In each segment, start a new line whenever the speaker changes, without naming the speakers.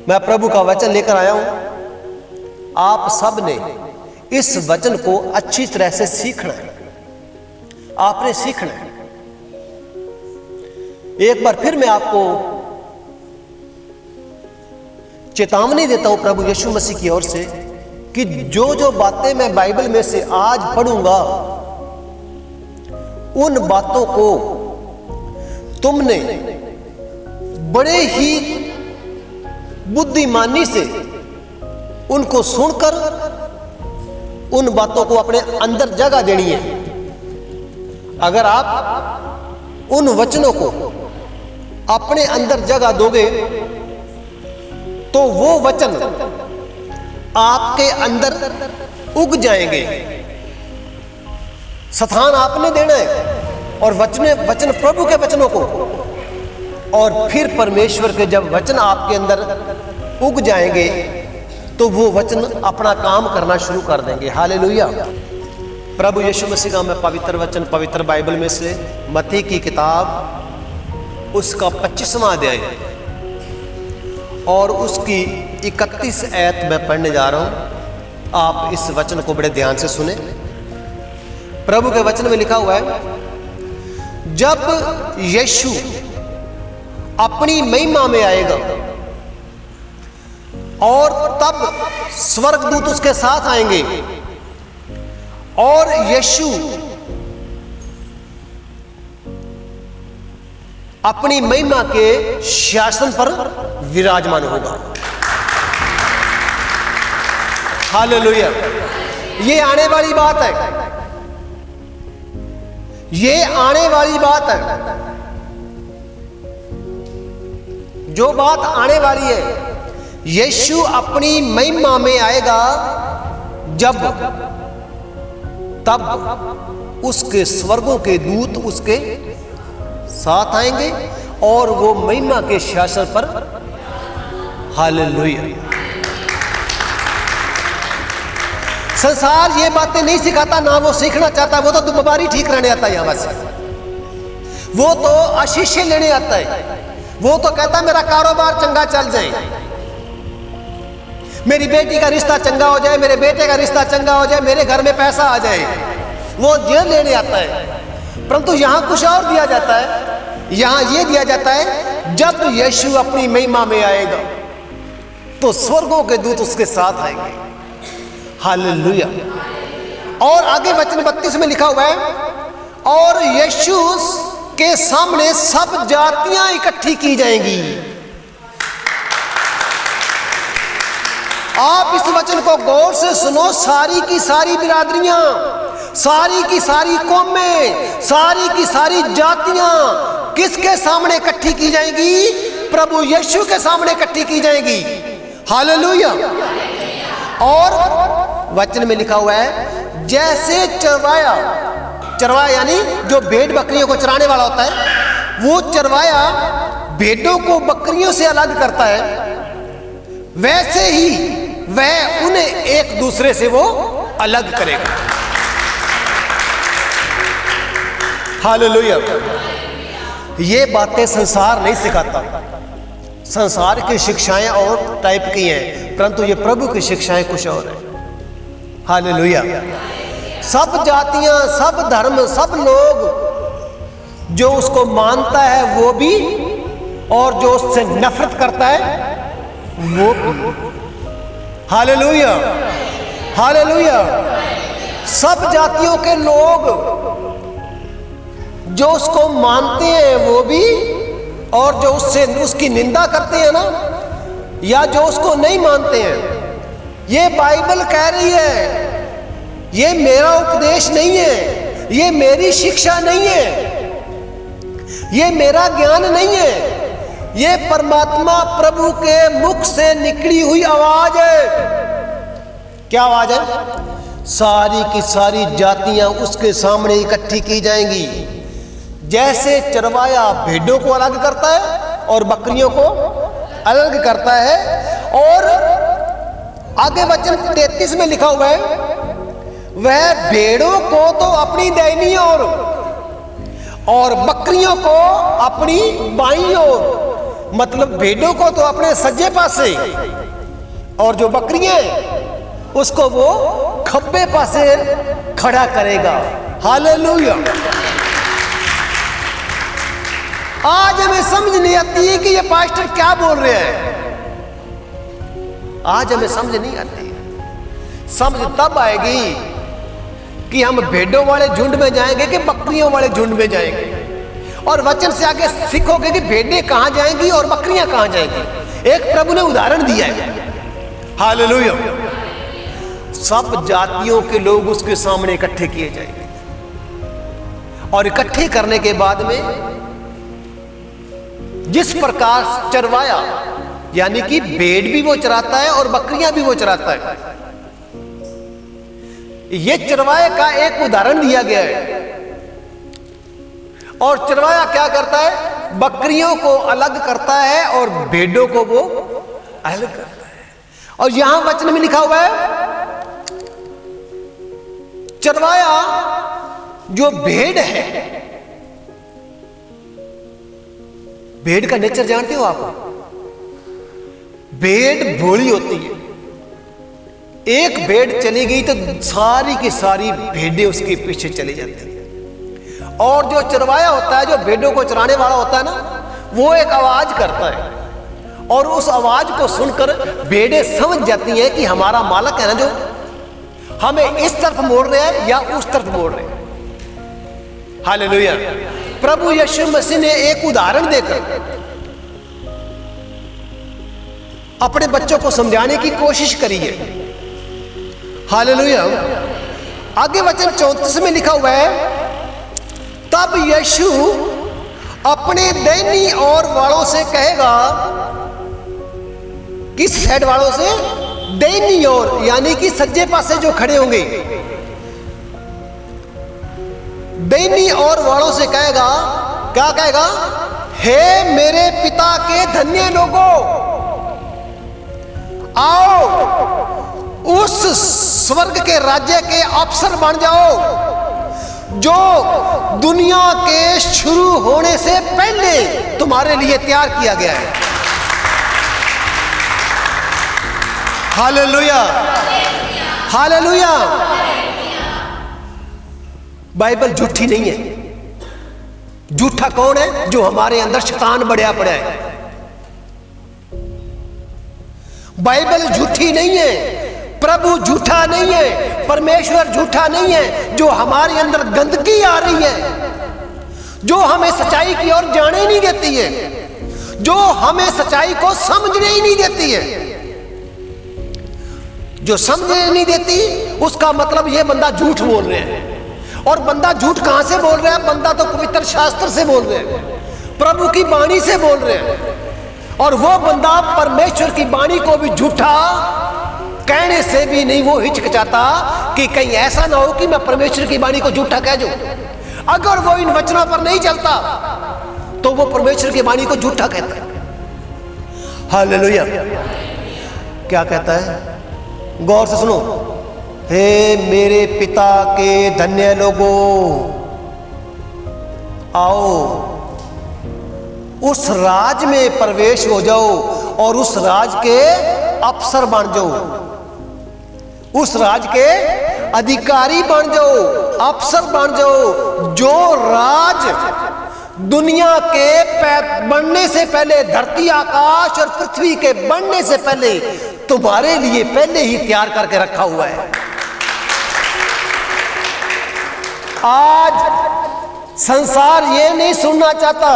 मैं प्रभु का वचन लेकर आया हूं। आप सब ने इस वचन को अच्छी तरह से सीखना है। आपने सीखना है। एक बार फिर मैं आपको चेतावनी देता हूं प्रभु यीशु मसीह की ओर से कि जो जो बातें मैं बाइबल में से आज पढ़ूंगा, उन बातों को तुमने बड़े ही बुद्धिमानी से उनको सुनकर उन बातों को अपने अंदर जगह देनी है। अगर आप उन वचनों को अपने अंदर जगह दोगे तो वो वचन आपके अंदर उग जाएंगे। स्थान आपने देना है और वचन प्रभु के वचनों को, और फिर परमेश्वर के जब वचन आपके अंदर उग जाएंगे तो वो वचन अपना काम करना शुरू कर देंगे। हालेलुया। प्रभु यीशु मसीह का मैं पवित्र वचन पवित्र बाइबल में से मत्ती की किताब उसका 25वां अध्याय और उसकी 31 आयत मैं पढ़ने जा रहा हूं। आप इस वचन को बड़े ध्यान से सुने। प्रभु के वचन में लिखा हुआ है, जब यीशु अपनी महिमा में आएगा और तब स्वर्गदूत उसके साथ आएंगे और यीशु अपनी महिमा के शासन पर विराजमान होगा। हालेलुया। ये आने वाली बात है। ये आने वाली बात है। जो बात आने वाली है, यीशु अपनी महिमा में आएगा तब उसके स्वर्गों के दूत उसके साथ आएंगे और वो महिमा के शासन पर। हालेलुया। संसार ये बातें नहीं सिखाता, ना वो सीखना चाहता। वो तो दुबारी ठीक रहने आता है यहां से। वो तो आशीष लेने आता है। वो तो कहता मेरा कारोबार चंगा चल जाए, मेरी बेटी का रिश्ता चंगा हो जाए, मेरे बेटे का रिश्ता चंगा हो जाए, मेरे घर में पैसा आ जाए। वो ये लेने आता है। परंतु यहां कुछ और दिया जाता है। यहां ये दिया जाता है, जब यीशु अपनी महिमा में आएगा तो स्वर्गों के दूत उसके साथ आएंगे। हालेलुया। और आगे वचन 32 में लिखा हुआ है, और यीशु के सामने सब जातियां इकट्ठी की जाएंगी। आप इस वचन को गौर से सुनो। सारी की सारी बिरादरियां, सारी की सारी कौमें, सारी की सारी जातियां किसके सामने इकट्ठी की जाएंगी? प्रभु यीशु के सामने इकट्ठी की जाएंगी। हालेलुया। और वचन में लिखा हुआ है, जैसे चरवाया यानी जो भेड़ बकरियों को चराने वाला होता है, वो चरवाया भेड़ों को बकरियों से अलग करता है, वैसे ही वह उन्हें एक दूसरे से वो अलग करेगा। हालेलुया। ये बातें संसार नहीं सिखाता। संसार की शिक्षाएं और टाइप की हैं, परंतु ये प्रभु की शिक्षाएं कुछ और है। हालेलुया। सब जातियां, सब धर्म, सब लोग जो उसको मानता है वो भी, और जो उससे नफरत करता है वो भी। हालेलुया। हालेलुया। सब जातियों के लोग जो उसको मानते हैं वो भी, और जो उसकी निंदा करते हैं ना, या जो उसको नहीं मानते हैं। ये बाइबल कह रही है, ये मेरा उपदेश नहीं है, ये मेरी शिक्षा नहीं है, ये मेरा ज्ञान नहीं है, ये परमात्मा प्रभु के मुख से निकली हुई आवाज है। क्या आवाज है? सारी की सारी जातियां उसके सामने इकट्ठी की जाएंगी। जैसे चरवाया भेड़ों को अलग करता है और बकरियों को अलग करता है। और आगे वचन 33 में लिखा हुआ है, वह भेड़ों को तो अपनी दाहिनी ओर और बकरियों को अपनी बाईं ओर मतलब भेड़ों को तो अपने सज्जे पासे और जो बकरियां उसको वो खब्बे पासे खड़ा करेगा। हालेलुया। आज हमें समझ नहीं आती है कि ये पास्टर क्या बोल रहे हैं। आज हमें समझ नहीं आती। समझ तब आएगी कि हम भेड़ों वाले झुंड में जाएंगे कि बकरियों वाले झुंड में जाएंगे। और वचन से आगे सीखोगे कि भेड़ें कहां जाएंगी और बकरियां कहां जाएंगी। एक प्रभु ने उदाहरण दिया है। हालेलुया। सब जातियों के लोग उसके सामने इकट्ठे किए जाएंगे और इकट्ठे करने के बाद में जिस प्रकार चरवाया, यानी कि भेड़ भी वो चराता है और बकरियां भी वो चराता है, ये चरवाए का एक उदाहरण दिया गया है। और चरवाया क्या करता है? बकरियों को अलग करता है और भेड़ों को वो अलग करता है। और यहां वचन में लिखा हुआ है, चरवाया जो भेड़ है, भेड़ का नेचर जानते हो आप? भेड़ भोली होती है। एक भेड़ चली गई तो सारी की सारी भेड़ें उसके पीछे चली जाती हैं। और जो चरवाया होता है, जो भेड़ों को चराने वाला होता है ना, वो एक आवाज करता है और उस आवाज को सुनकर भेड़ें समझ जाती हैं कि हमारा मालिक है ना, जो हमें इस तरफ मोड़ रहे हैं या उस तरफ मोड़ रहे हैं। हालेलुया। प्रभु यीशु मसीह ने एक उदाहरण देकर अपने बच्चों को समझाने की कोशिश करी है। हालेलुया। आगे वचन 34 में लिखा हुआ है, तब यीशु अपने दाहिनी ओर वालों से कहेगा। किस साइड वालों से? दाहिनी ओर, यानी कि सज्जे पासे जो खड़े होंगे। दाहिनी ओर वालों से कहेगा, क्या कहेगा? हे मेरे पिता के धन्य लोगों, आओ उस स्वर्ग के राज्य के अफसर बन जाओ जो दुनिया के शुरू होने से पहले तुम्हारे लिए तैयार किया गया है। हालेलुया। हालेलुया। बाइबल झूठी नहीं है। झूठा कौन है? जो हमारे अंदर शैतान बढ़िया पड़ा है। बाइबल झूठी नहीं है, प्रभु झूठा नहीं है, परमेश्वर झूठा नहीं है। जो हमारे अंदर गंदगी आ रही है, जो हमें सच्चाई की ओर जाने नहीं देती है, जो हमें सच्चाई को समझने ही नहीं देती है, जो समझने नहीं देती, उसका मतलब यह बंदा झूठ बोल रहे हैं। और बंदा झूठ कहां से बोल रहा है? बंदा तो पवित्र शास्त्र से बोल रहे हैं, प्रभु की वाणी से बोल रहे हैं। और वो बंदा परमेश्वर की वाणी को भी झूठा कहने से भी नहीं वो हिचकिचाता कि कहीं ऐसा ना हो कि मैं परमेश्वर की वाणी को झूठा कह दूं। अगर वो इन वचनों पर नहीं चलता तो वो परमेश्वर की वाणी को झूठा कहता है। हालेलुया। क्या कहता है? गौर से सुनो। हे मेरे पिता के धन्य लोगों, आओ उस राज में प्रवेश हो जाओ और उस राज के अफसर बन जाओ, उस राज के अधिकारी बन जाओ, अफसर बन जाओ। जो राज दुनिया के बनने से पहले, धरती आकाश और पृथ्वी के बनने से पहले तुम्हारे लिए पहले ही तैयार करके रखा हुआ है। आज संसार ये नहीं सुनना चाहता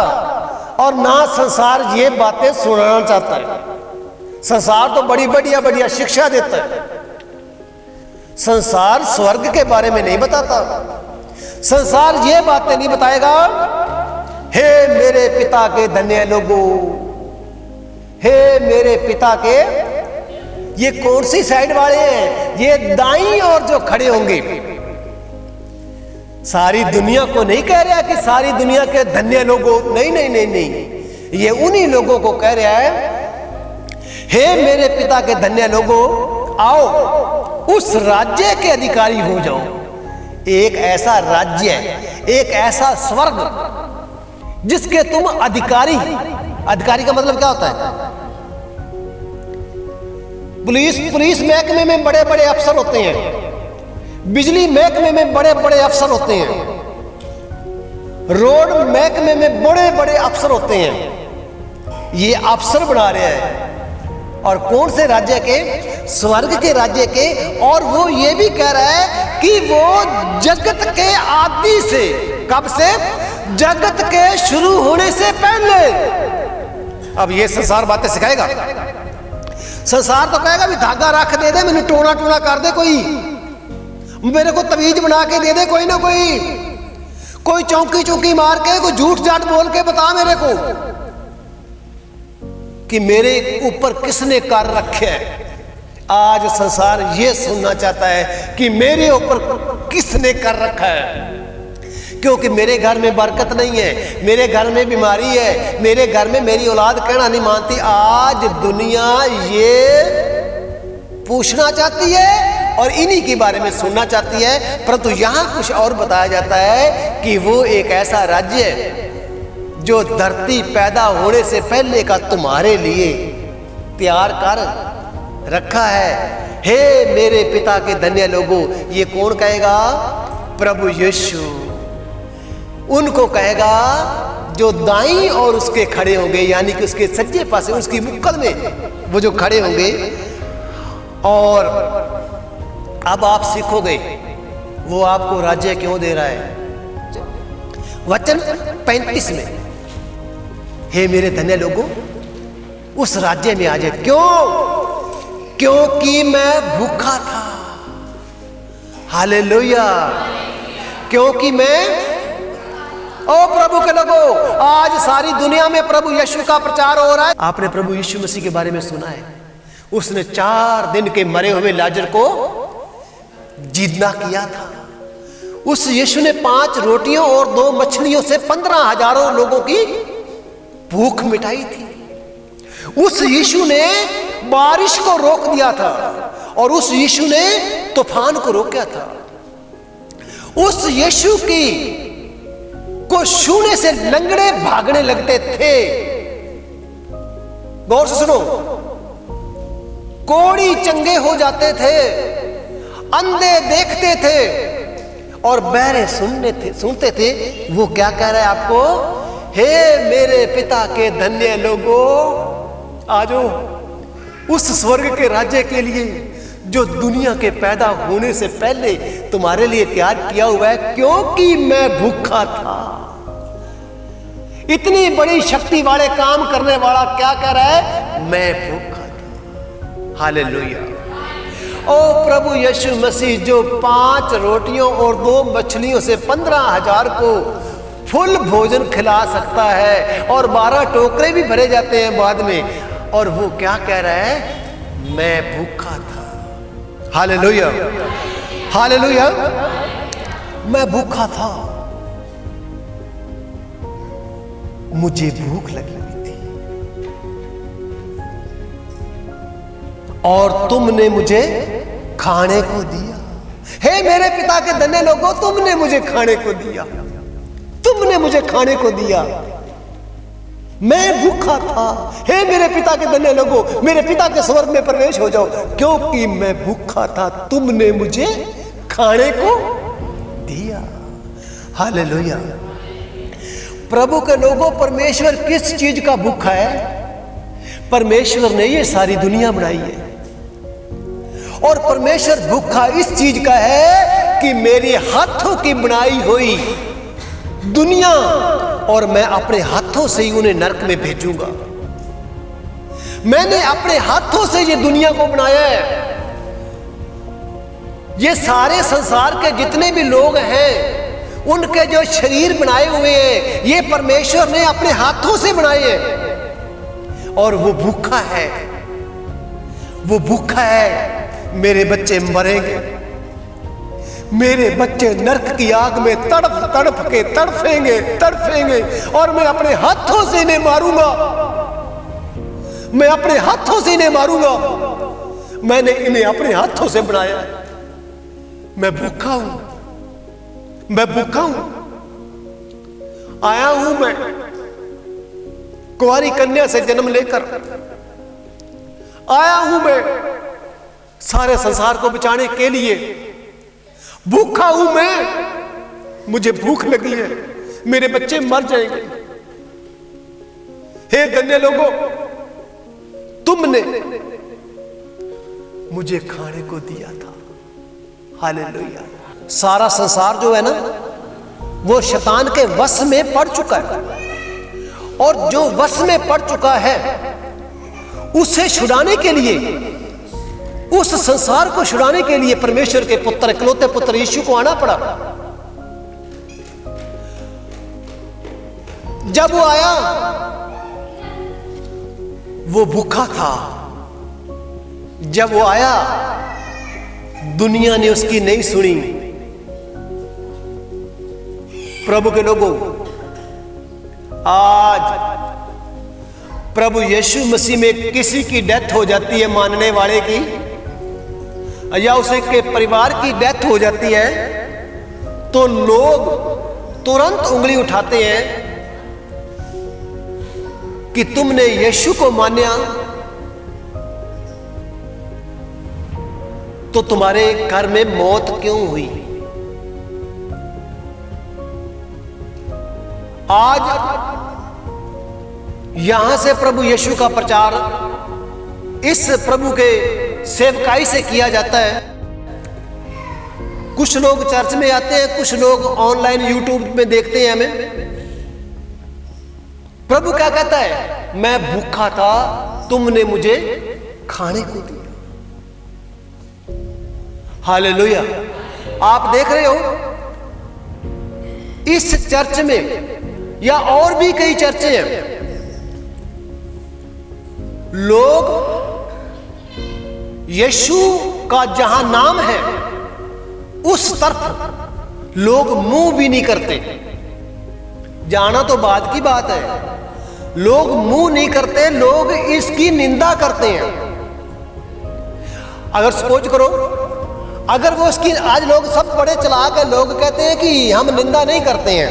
और ना संसार ये बातें सुनाना चाहता है। संसार तो बड़ी बढ़िया बढ़िया शिक्षा देता है। संसार स्वर्ग के बारे में नहीं बताता। संसार ये बातें नहीं बताएगा, हे मेरे पिता के धन्य लोगों, हे मेरे पिता के। ये कौन सी साइड वाले हैं? ये दाईं ओर जो खड़े होंगे। सारी दुनिया को नहीं कह रहा कि सारी दुनिया के धन्य लोगों, नहीं नहीं नहीं नहीं, ये उन्हीं लोगों को कह रहा है, हे मेरे पिता के धन्य लोगों, आओ उस राज्य के अधिकारी हो जाओ। एक ऐसा राज्य, एक ऐसा स्वर्ग जिसके तुम अधिकारी अधिकारी का मतलब क्या होता है? पुलिस महकमे में बड़े बड़े अफसर होते हैं, बिजली महकमे में बड़े बड़े अफसर होते हैं, रोड महकमे में बड़े बड़े अफसर होते हैं। ये अफसर बना रहे हैं, और कौन से राज्य के? स्वर्ग के राज्य के। और वो ये भी कह रहा है कि वो जगत के आदि से, कब से? जगत के शुरू होने से पहले। अब ये संसार बातें सिखाएगा? संसार तो कहेगा भी धागा रख दे दे, मैंने टोना टोना कर दे, कोई मेरे को तवीज बना के दे दे, कोई ना कोई चौंकी चौंकी मार के, कोई झूठ जाट बोल के बता मेरे को कि मेरे ऊपर किसने कर रखे है। आज संसार ये सुनना चाहता है कि मेरे ऊपर किसने कर रखा है, क्योंकि मेरे घर में बरकत नहीं है, मेरे घर में बीमारी है, मेरे घर में मेरी औलाद कहना नहीं मानती। आज दुनिया ये पूछना चाहती है और इन्हीं के बारे में सुनना चाहती है, परंतु यहां कुछ और बताया जाता है कि वो एक ऐसा राज्य है जो धरती पैदा होने से पहले का तुम्हारे लिए तैयार कर रखा है। हे मेरे पिता के धन्य लोगों, ये कौन कहेगा? प्रभु यीशु उनको कहेगा जो दाईं और उसके खड़े होंगे, यानी कि उसके सज्जे पासे, उसकी मुक्कल में वो जो खड़े होंगे। और अब आप सीखोगे वो आपको राज्य क्यों दे रहा है। वचन 35 में, हे मेरे धन्य लोगों उस राज्य में आ जाए। क्यों? क्योंकि मैं भूखा था। हालेलुया। क्योंकि मैं, ओ प्रभु के लोगों, आज सारी दुनिया में प्रभु यीशु का प्रचार हो रहा है। आपने प्रभु यीशु मसीह के बारे में सुना है, उसने 4 दिन के मरे हुए लाजर को जिंदा किया था। उस यीशु ने 5 रोटियों और 2 मछलियों से 15,000 लोगों की भूख मिटाई थी। उस यीशु ने बारिश को रोक दिया था, और उस यीशु ने तूफान को रोका था। उस यीशु की को छूने से लंगड़े भागने लगते थे। गौर से सुनो, कोढ़ी चंगे हो जाते थे, अंधे देखते थे, और बहरे सुनते थे। वो क्या कह रहा है आपको? हे मेरे पिता के धन्य लोगों, आजो उस स्वर्ग के राज्य के लिए जो दुनिया के पैदा होने से पहले तुम्हारे लिए तैयार किया हुआ है। क्योंकि मैं भूखा था। इतनी बड़ी शक्ति वाले काम करने वाला क्या कह रहा है? मैं भूखा था। हालेलुया। ओ प्रभु यीशु मसीह जो 5 रोटियों और 2 मछलियों से 15,000 को फुल भोजन खिला सकता है, और 12 टोकरे भी भरे जाते हैं बाद में, और वो क्या कह रहा है? मैं भूखा था। Hallelujah, hallelujah. मैं भूखा था, मुझे भूख लगी हुई थी, और तुमने मुझे खाने को दिया। हे मेरे पिता के धन्य लोगों, तुमने मुझे खाने को दिया, तुमने मुझे खाने को दिया। मैं भूखा था। हे मेरे पिता के धन्य लोगों, मेरे पिता के स्वर्ग में प्रवेश हो जाओ, क्योंकि मैं भूखा था, तुमने मुझे खाने को दिया। हालेलुया। प्रभु के लोगों, परमेश्वर किस चीज का भूखा है? परमेश्वर ने ये सारी दुनिया बनाई है, और परमेश्वर भूखा इस चीज का है कि मेरे हाथों की बनाई हुई दुनिया, और मैं अपने हाथों से ही उन्हें नरक में भेजूंगा। मैंने अपने हाथों से ये दुनिया को बनाया है। ये सारे संसार के जितने भी लोग हैं, उनके जो शरीर बनाए हुए हैं, ये परमेश्वर ने अपने हाथों से बनाए हैं। और वो भूखा है, वो भूखा है। मेरे बच्चे मरेंगे, मेरे बच्चे नरक की आग में तड़प तड़प के तड़फेंगे, और मैं अपने हाथों से इन्हें मारूंगा, मैं अपने हाथों से इन्हें मारूंगा। मैंने इन्हें अपने हाथों से बनाया। मैं भूखा हूं, मैं भूखा हूं। आया हूं मैं कुंवारी कन्या से जन्म लेकर आया हूं मैं सारे संसार को बचाने के लिए। भूखा हूं मैं, मुझे भूख लगी है, मेरे बच्चे मर जाएंगे। हे धन्य लोगों, तुमने मुझे खाने को दिया था। हालेलुया। सारा संसार जो है ना, वो शैतान के वश में पड़ चुका है, और जो वश में पड़ चुका है उसे छुड़ाने के लिए, उस संसार को छुड़ाने के लिए परमेश्वर के पुत्र, इकलौते पुत्र यीशु को आना पड़ा। जब वो आया, वो भूखा था। जब वो आया, दुनिया ने उसकी नहीं सुनी। प्रभु के लोगों, आज प्रभु यीशु मसीह में किसी की डेथ हो जाती है, मानने वाले की, या उसे के परिवार की डेथ हो जाती है, तो लोग तुरंत उंगली उठाते हैं कि तुमने यीशु को माना तो तुम्हारे घर में मौत क्यों हुई। आज यहां से प्रभु यीशु का प्रचार इस प्रभु के सेवकाई से किया जाता है। कुछ लोग चर्च में आते हैं, कुछ लोग ऑनलाइन यूट्यूब में देखते हैं हमें। प्रभु क्या कहता है? मैं भूखा था, तुमने मुझे खाने को दिया। हालेलुया। आप देख रहे हो इस चर्च में या और भी कई चर्चे हैं, लोग यीशु का जहां नाम है उस तरफ लोग मुंह भी नहीं करते। जाना तो बाद की बात है, लोग मुंह नहीं करते, लोग इसकी निंदा करते हैं। अगर सपोज करो, अगर वो इसकी, आज लोग सब बड़े चलाक है, लोग कहते हैं कि हम निंदा नहीं करते हैं।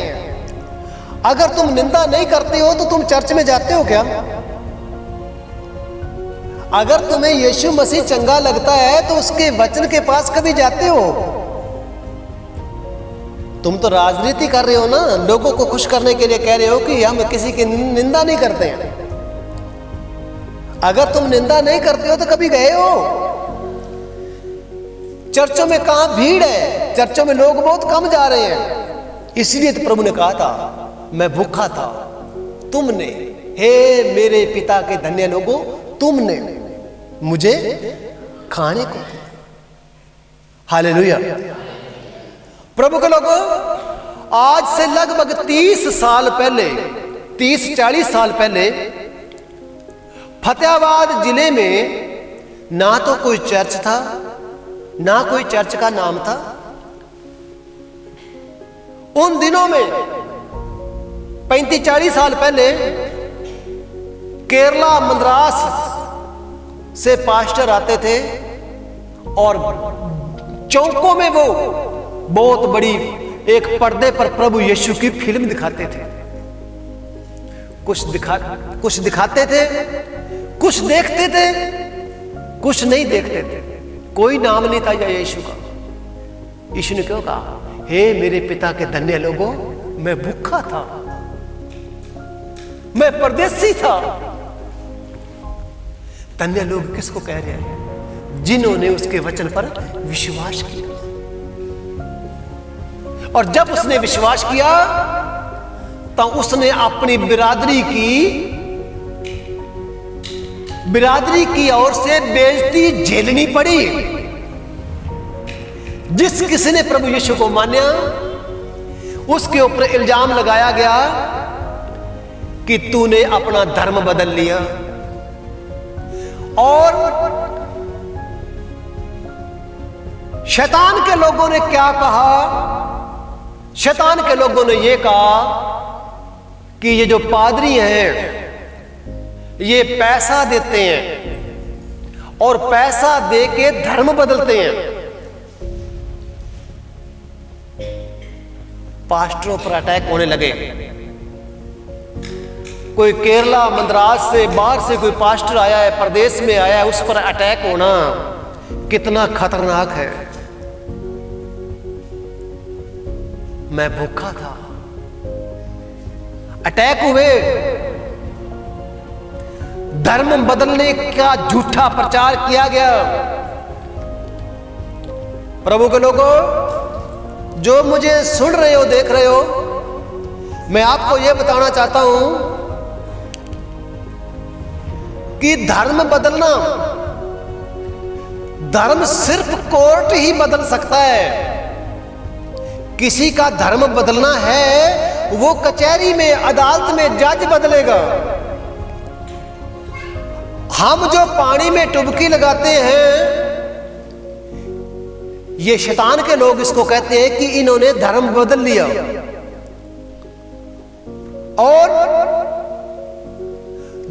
अगर तुम निंदा नहीं करते हो तो तुम चर्च में जाते हो क्या? अगर तुम्हें यीशु मसीह चंगा लगता है तो उसके वचन के पास कभी जाते हो? तुम तो राजनीति कर रहे हो ना, लोगों को खुश करने के लिए कह रहे हो कि हम किसी की निंदा नहीं करते हैं। अगर तुम निंदा नहीं करते हो तो कभी गए हो? चर्चों में कहां भीड़ है, चर्चों में लोग बहुत कम जा रहे हैं। इसलिए तो प्रभु ने कहा था, मैं भूखा था, तुमने, हे मेरे पिता के धन्य लोगों, तुमने मुझे खाने को दिया। हालेलुया। प्रभु के लोगों, आज से लगभग 30 साल पहले, 30-40 साल पहले फतेहाबाद जिले में ना तो कोई चर्च था, ना कोई चर्च का नाम था। उन दिनों में 35-40 साल पहले केरला, मद्रास से पास्टर आते थे और चौकों में वो बहुत बड़ी एक पर्दे पर प्रभु यीशु की फिल्म दिखाते थे। कुछ दिखाते थे, कुछ देखते थे, कुछ नहीं देखते थे। कोई नाम नहीं था या यीशु का। यीशु ने क्यों कहा, हे मेरे पिता के धन्य लोगों, मैं भूखा था, मैं परदेसी था। धन्य लोग किसको कह रहे हैं? जिन्होंने उसके वचन पर विश्वास किया। और जब उसने विश्वास किया तो उसने अपनी बिरादरी की ओर से बेइज्जती झेलनी पड़ी। जिस किसी ने प्रभु यीशु को माना, उसके ऊपर इल्जाम लगाया गया कि तूने अपना धर्म बदल लिया। और शैतान के लोगों ने क्या कहा? शैतान के लोगों ने यह कहा कि ये जो पादरी हैं, ये पैसा देते हैं और पैसा दे के धर्म बदलते हैं। पास्टरों पर अटैक होने लगे। कोई केरला मद्रास से बाहर से कोई पास्टर आया है, प्रदेश में आया है, उस पर अटैक होना कितना खतरनाक है। मैं भूखा था, अटैक हुए, धर्म बदलने का झूठा प्रचार किया गया। प्रभु के लोगों, जो मुझे सुन रहे हो, देख रहे हो, मैं आपको यह बताना चाहता हूं कि धर्म बदलना, धर्म सिर्फ कोर्ट ही बदल सकता है। किसी का धर्म बदलना है, वो कचहरी में, अदालत में जज बदलेगा। हम जो पानी में डुबकी लगाते हैं, ये शैतान के लोग इसको कहते हैं कि इन्होंने धर्म बदल लिया, और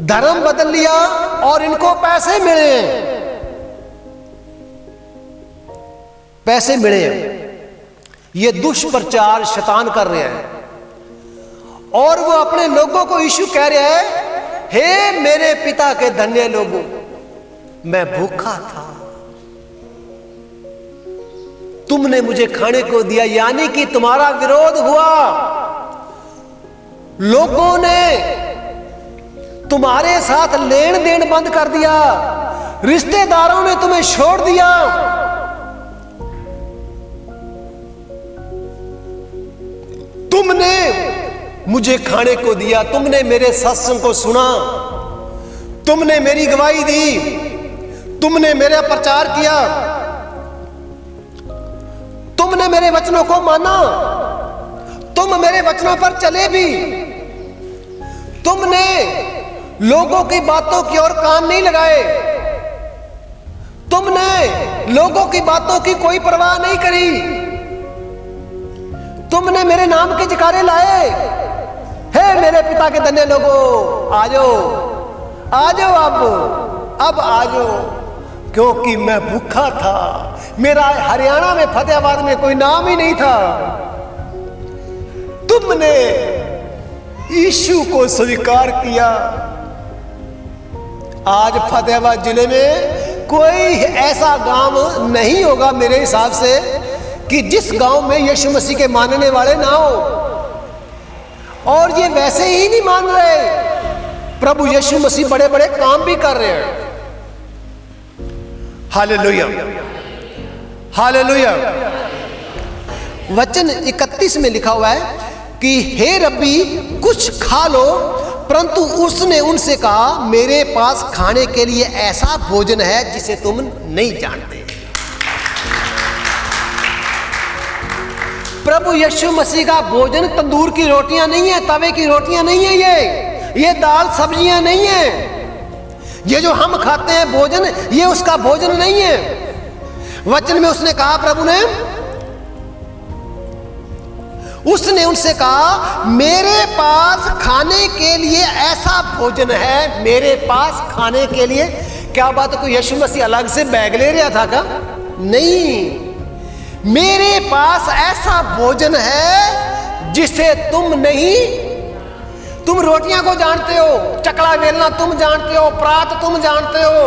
धर्म बदल लिया और इनको पैसे मिले, पैसे मिले। ये दुष्प्रचार शैतान कर रहे हैं, और वो अपने लोगों को यीशु कह रहे हैं, हे मेरे पिता के धन्य लोगों, मैं भूखा था, तुमने मुझे खाने को दिया। यानी कि तुम्हारा विरोध हुआ, लोगों ने तुम्हारे साथ लेन देन बंद कर दिया, रिश्तेदारों ने तुम्हें छोड़ दिया, तुमने मुझे खाने को दिया, तुमने मेरे सत्संग को सुना, तुमने मेरी गवाही दी, तुमने मेरा प्रचार किया, तुमने मेरे वचनों को माना, तुम मेरे वचनों पर चले भी, तुमने लोगों की बातों की ओर कान नहीं लगाए, तुमने लोगों की बातों की कोई परवाह नहीं करी, तुमने मेरे नाम के जयकारे लाए। हे मेरे पिता के धन्य लोगों, आ जाओ, आ जाओ, अब आ जाओ, क्योंकि मैं भूखा था। मेरा हरियाणा में, फतेहाबाद में कोई नाम ही नहीं था। तुमने यीशु को स्वीकार किया। आज फतेहाबाद जिले में कोई ऐसा गांव नहीं होगा मेरे हिसाब से कि जिस गांव में यीशु मसीह के मानने वाले ना हो, और ये वैसे ही नहीं मान रहे। प्रभु यीशु मसीह बड़े बड़े काम भी कर रहे हैं। Hallelujah, hallelujah. वचन 31 में लिखा हुआ है कि हे रब्बी कुछ खा लो, परंतु उसने उनसे कहा, मेरे पास खाने के लिए ऐसा भोजन है जिसे तुम नहीं जानते। प्रभु यीशु मसीह का भोजन तंदूर की रोटियां नहीं है, तवे की रोटियां नहीं है, ये दाल सब्जियां नहीं है। ये जो हम खाते हैं भोजन, ये उसका भोजन नहीं है। वचन में उसने कहा, प्रभु ने उसने उनसे कहा, मेरे पास खाने के लिए ऐसा भोजन है, मेरे पास खाने के लिए। क्या बात है, कोई यीशु मसीह अलग से बैग ले रहा था क्या? नहीं, मेरे पास ऐसा भोजन है जिसे तुम नहीं। तुम रोटियां को जानते हो, चकला बेलना तुम जानते हो, परात तुम जानते हो,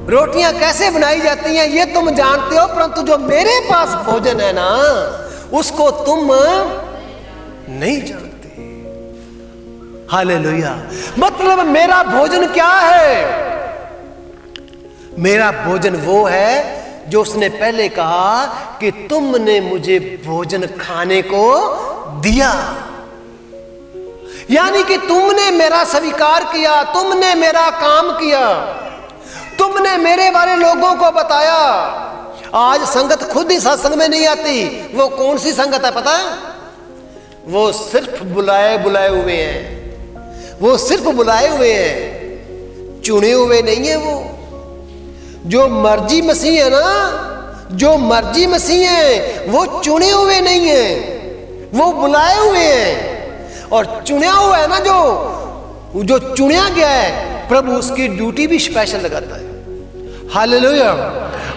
रोटियां कैसे बनाई जाती हैं ये तुम जानते हो, परंतु जो मेरे पास भोजन है ना, उसको तुम नहीं जानते। हालेलुया। मतलब मेरा भोजन क्या है? मेरा भोजन वो है जो उसने पहले कहा कि तुमने मुझे भोजन खाने को दिया। यानी कि तुमने मेरा स्वीकार किया, तुमने मेरा काम किया, तुमने मेरे बारे लोगों को बताया। आज संगत खुद ही सत्संग में नहीं आती। वो कौन सी संगत है पता है? वो सिर्फ बुलाए बुलाए हुए हैं, वो सिर्फ बुलाए हुए हैं, चुने हुए नहीं है। वो जो मर्जी मसीह है ना, जो मर्जी मसीह है, वो चुने हुए नहीं है, वो बुलाए हुए हैं। और चुना हुआ है ना, जो चुना गया है, प्रभु उसकी ड्यूटी भी स्पेशल लगाता है। हालेलुया।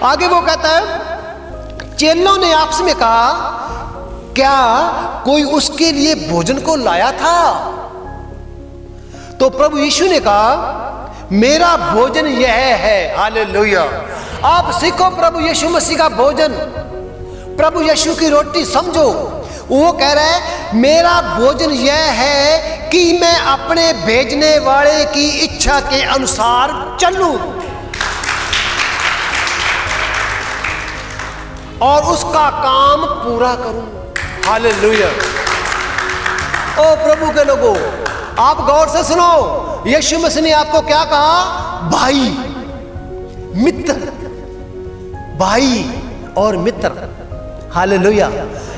आगे वो कहता है, चेलों ने आपस में कहा, क्या कोई उसके लिए भोजन को लाया था? तो प्रभु यीशु ने कहा मेरा भोजन यह है। हालेलुया। आप सीखो प्रभु यीशु मसीह का भोजन, प्रभु यीशु की रोटी समझो। वो कह रहा है मेरा भोजन यह है कि मैं अपने भेजने वाले की इच्छा के अनुसार चलूं और उसका काम पूरा करूं। हालेलुया। ओ प्रभु के लोगों, आप गौर से सुनो, यीशु मसीह ने आपको क्या कहा? भाई, मित्र, भाई और मित्र। हालेलुया।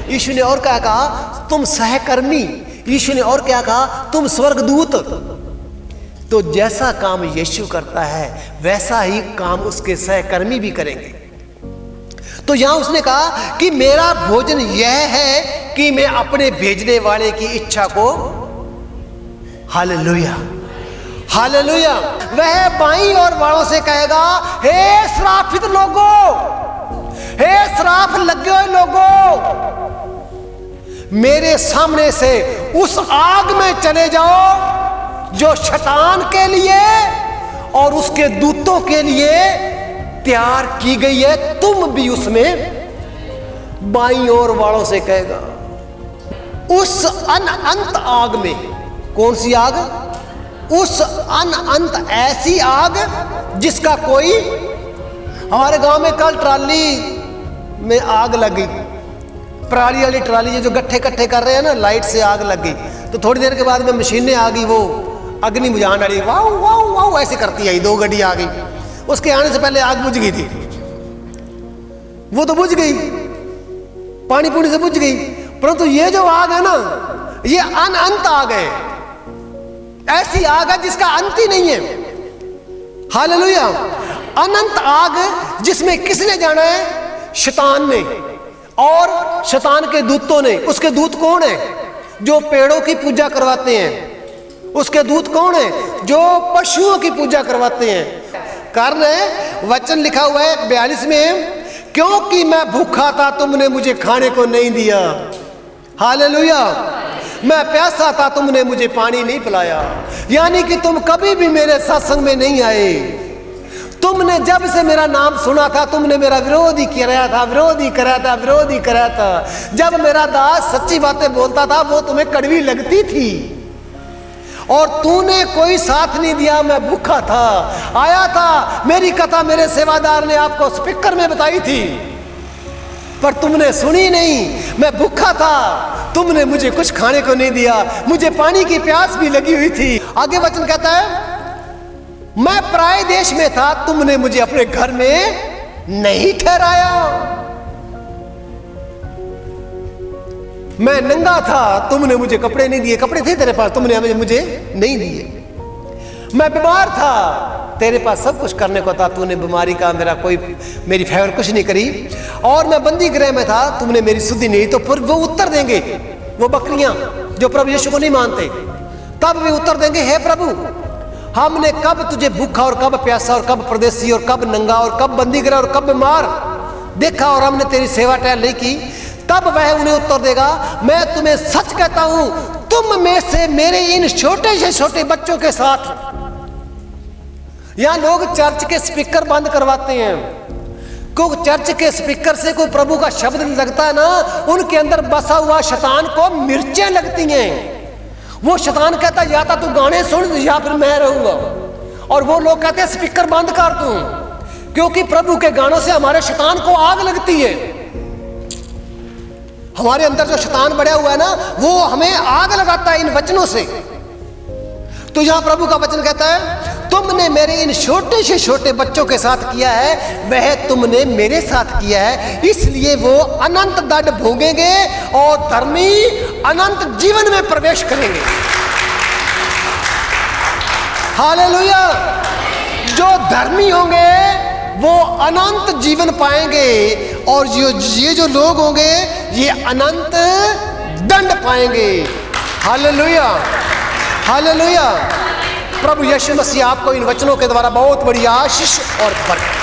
यीशु ने और क्या कहा? तुम सहकर्मी। यीशु ने और क्या कहा? तुम स्वर्गदूत। तो जैसा काम यीशु करता है वैसा ही काम उसके सहकर्मी भी करेंगे। तो यहां उसने कहा कि मेरा भोजन यह है कि मैं अपने भेजने वाले की इच्छा को, हालेलुया, हालेलुया, वह बाईं और वालों से कहेगा हे श्रापित लोगों, हे श्राप लगे हुए लोगों, मेरे सामने से उस आग में चले जाओ जो शैतान के लिए और उसके दूतों के लिए तैयार की गई है। तुम भी उसमें, बाईं ओर वालों से कहेगा, उस अनंत आग में। कौन सी आग? उस अनंत ऐसी आग जिसका कोई, हमारे गांव में कल ट्राली में आग लगी, पराली वाली ट्राली जो गट्ठे इकट्ठे कर रहे हैं ना, लाइट से आग लग गई। तो थोड़ी देर के बाद में मशीनें आ गई, वो अग्नि बुझाने वाली, वाह वाह वाह ऐसे करती आई, 2 गाड़ी आ गई। उसके आने से पहले आग बुझ गई थी, वो तो बुझ गई, पानी पूनी से बुझ गई। परंतु ये जो आग है ना, ये अनंत आग है, ऐसी आग है जिसका अंत ही नहीं है। हालेलुया। अनंत आग जिसमें किसने जाना है? शैतान ने और शैतान के दूतों ने। उसके दूत कौन है? जो पेड़ों की पूजा करवाते हैं। उसके दूत कौन है? जो पशुओं की पूजा करवाते हैं। कारण है, वचन लिखा हुआ है 42 में, क्योंकि मैं भूखा था तुमने मुझे खाने को नहीं दिया। हालेलुया। मैं प्यासा था तुमने मुझे पानी नहीं पिलाया। यानी कि तुम कभी भी मेरे सत्संग में नहीं आए। तुमने जब से मेरा नाम सुना था तुमने मेरा विरोध ही किया था, विरोध ही करा था, विरोध ही करा था। जब मेरा दास सच्ची बातें बोलता था वो तुम्हें कड़वी लगती थी और तूने कोई साथ नहीं दिया। मैं भूखा था, आया था, मेरी कथा मेरे सेवादार ने आपको स्पीकर में बताई थी, पर तुमने सुनी नहीं। मैं भूखा था, तुमने मुझे कुछ खाने को नहीं दिया, मुझे पानी की प्यास भी लगी हुई थी। आगे वचन कहता है, मैं पराये देश में था, तुमने मुझे अपने घर में नहीं ठहराया। मैं नंगा था, तुमने मुझे कपड़े नहीं दिए। कपड़े थे तेरे पास, तुमने मुझे नहीं दिए। मैं बीमार था, तेरे पास सब कुछ करने को था, तूने बीमारी का मेरी फेवर कुछ नहीं करी। और मैं बंदी गृह में था, तुमने मेरी सुधि नहीं। तो फिर वो उत्तर देंगे, वो बकरियां जो प्रभु यीशु को नहीं मानते, तब भी उत्तर देंगे, हे प्रभु, हमने कब तुझे भूखा और कब प्यासा और कब परदेसी और कब नंगा और कब बंदी गृह और कब बीमार देखा और हमने तेरी सेवा टहल नहीं की। तब वह उन्हें उत्तर देगा, मैं तुम्हें सच कहता हूं, तुम में से मेरे इन छोटे से छोटे बच्चों के साथ। यहां लोग चर्च के स्पीकर बंद करवाते हैं, क्योंकि चर्च के स्पीकर से कोई प्रभु का शब्द नहीं लगता है ना, उनके अंदर बसा हुआ शैतान को मिर्चें लगती हैं। वो शैतान कहता है या तो तू गाने सुन या फिर मैं रहूंगा, और वो लोग कहते हैं स्पीकर बंद कर तू, क्योंकि प्रभु के गानों से हमारे शैतान को आग लगती है। हमारे अंदर जो शैतान बढ़ा हुआ है ना, वो हमें आग लगाता है इन वचनों से। तो यहां प्रभु का वचन कहता है, तुमने मेरे इन छोटे से छोटे बच्चों के साथ किया है, वह तुमने मेरे साथ किया है, इसलिए वो अनंत दंड भोगेंगे और धर्मी अनंत जीवन में प्रवेश करेंगे। हालेलुया। जो धर्मी होंगे वो अनंत जीवन पाएंगे, और ये जो लोग होंगे ये अनंत दंड पाएंगे। Hallelujah, hallelujah. प्रभु यीशु मसीह आपको इन वचनों के द्वारा बहुत बड़ी आशीष और बरकत